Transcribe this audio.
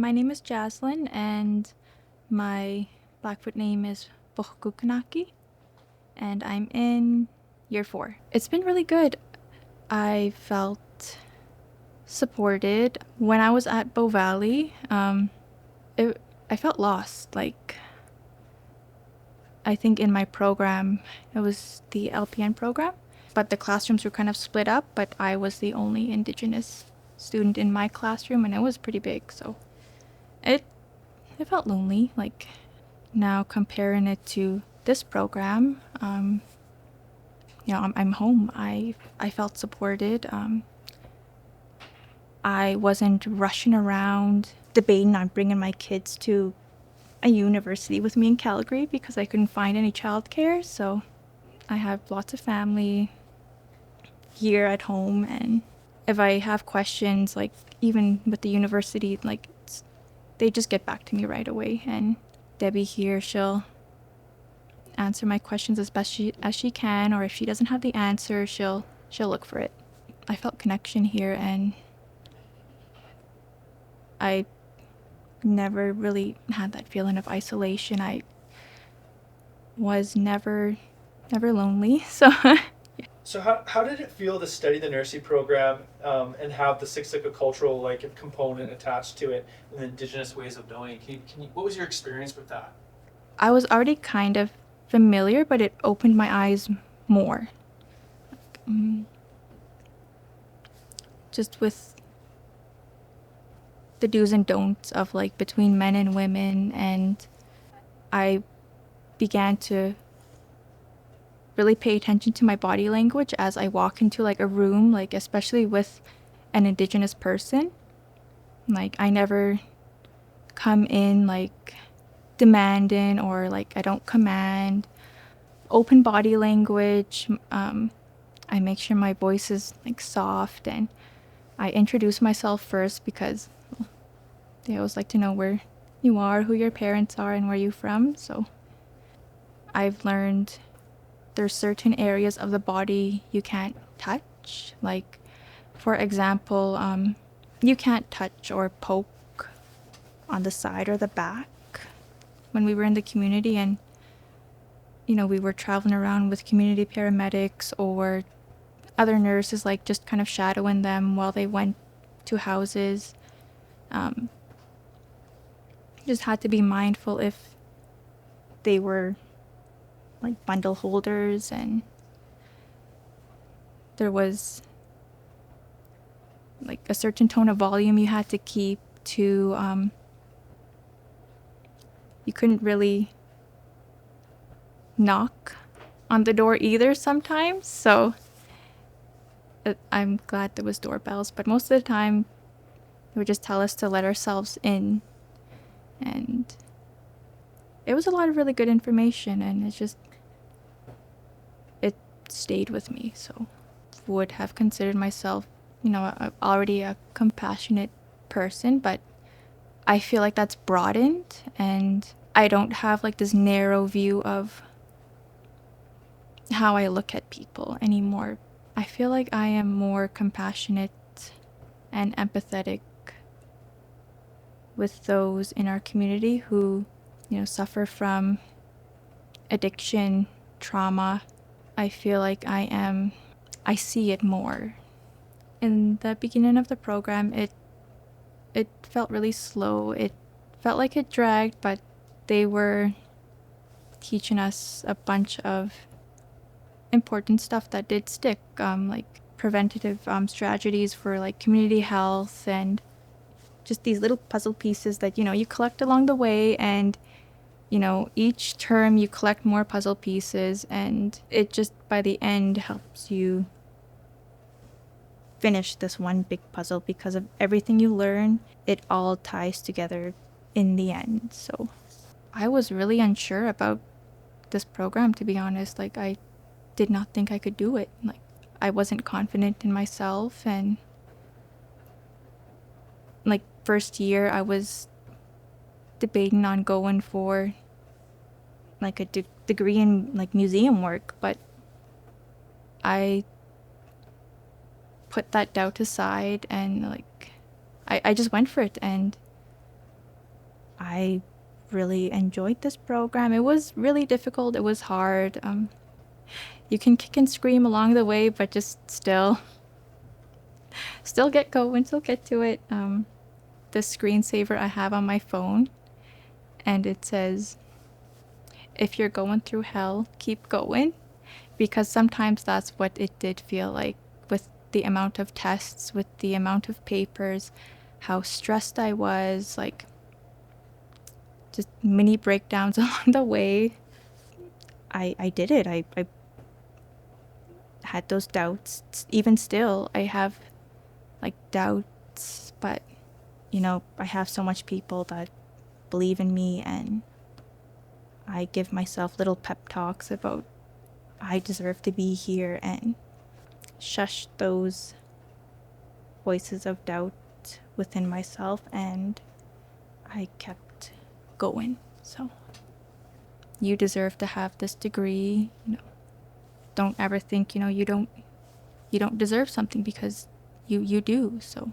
My name is Jazzlyn, and my Blackfoot name is Iiyikinaami, and I'm in year 4. It's been really good. I felt supported when I was at Bow Valley. I felt lost. Like, I think in my program, it was the LPN program, but the classrooms were kind of split up. But I was the only Indigenous student in my classroom, and it was pretty big, so it it felt lonely. Like, now comparing it to this program, I'm home. I felt supported. I wasn't rushing around debating on bringing my kids to a university with me in Calgary because I couldn't find any childcare. So I have lots of family here at home, and if I have questions, like even with the university, like they just get back to me right away. And Debbie here, she'll answer my questions as best as she can, or if she doesn't have the answer, she'll look for it. I felt connection here, and I never really had that feeling of isolation. I was never lonely. So So how did it feel to study the nursing program and have the Siksika cultural component attached to it and the indigenous ways of knowing? What was your experience with that? I was already kind of familiar, but it opened my eyes more. Mm, just with the do's and don'ts of like between men and women, and I began to really pay attention to my body language as I walk into like a room, like especially with an Indigenous person. Like, I never come in like demanding, or like I don't command. Open body language. I make sure my voice is like soft, and I introduce myself first because they always like to know where you are, who your parents are, and where you're from. So I've learned there's certain areas of the body you can't touch. Like, for example, you can't touch or poke on the side or the back. When we were in the community, and we were traveling around with community paramedics or other nurses, like just kind of shadowing them while they went to houses. Just had to be mindful if they were like bundle holders, and there was like a certain tone of volume you had to keep to you couldn't really knock on the door either sometimes. So I'm glad there was doorbells, but most of the time they would just tell us to let ourselves in, and it was a lot of really good information, and it stayed with me. So would have considered myself, already a compassionate person, but I feel like that's broadened, and I don't have like this narrow view of how I look at people anymore. I feel like I am more compassionate and empathetic with those in our community who, suffer from addiction, trauma. I feel like I see it more. In the beginning of the program, it felt really slow. It felt like it dragged, but they were teaching us a bunch of important stuff that did stick, like preventative strategies for like community health, and just these little puzzle pieces that you collect along the way, and each term you collect more puzzle pieces, and it just by the end helps you finish this one big puzzle because of everything you learn. It all ties together in the end. So I was really unsure about this program, to be honest. Like, I did not think I could do it. Like, I wasn't confident in myself, and like first year I was debating on going for like a degree in like museum work, but I put that doubt aside, and like I just went for it, and I really enjoyed this program. It was really difficult. It was hard. You can kick and scream along the way, but just still get going, still get to it. The screensaver I have on my phone, and it says, if you're going through hell, keep going. Because sometimes that's what it did feel like with the amount of tests, with the amount of papers, how stressed I was, like just mini breakdowns along the way. I did it. I had those doubts. Even still, I have like doubts, but I have so much people that believe in me, and I give myself little pep talks about I deserve to be here and shush those voices of doubt within myself, and I kept going. So you deserve to have this degree. Don't ever think you don't deserve something, because you do. So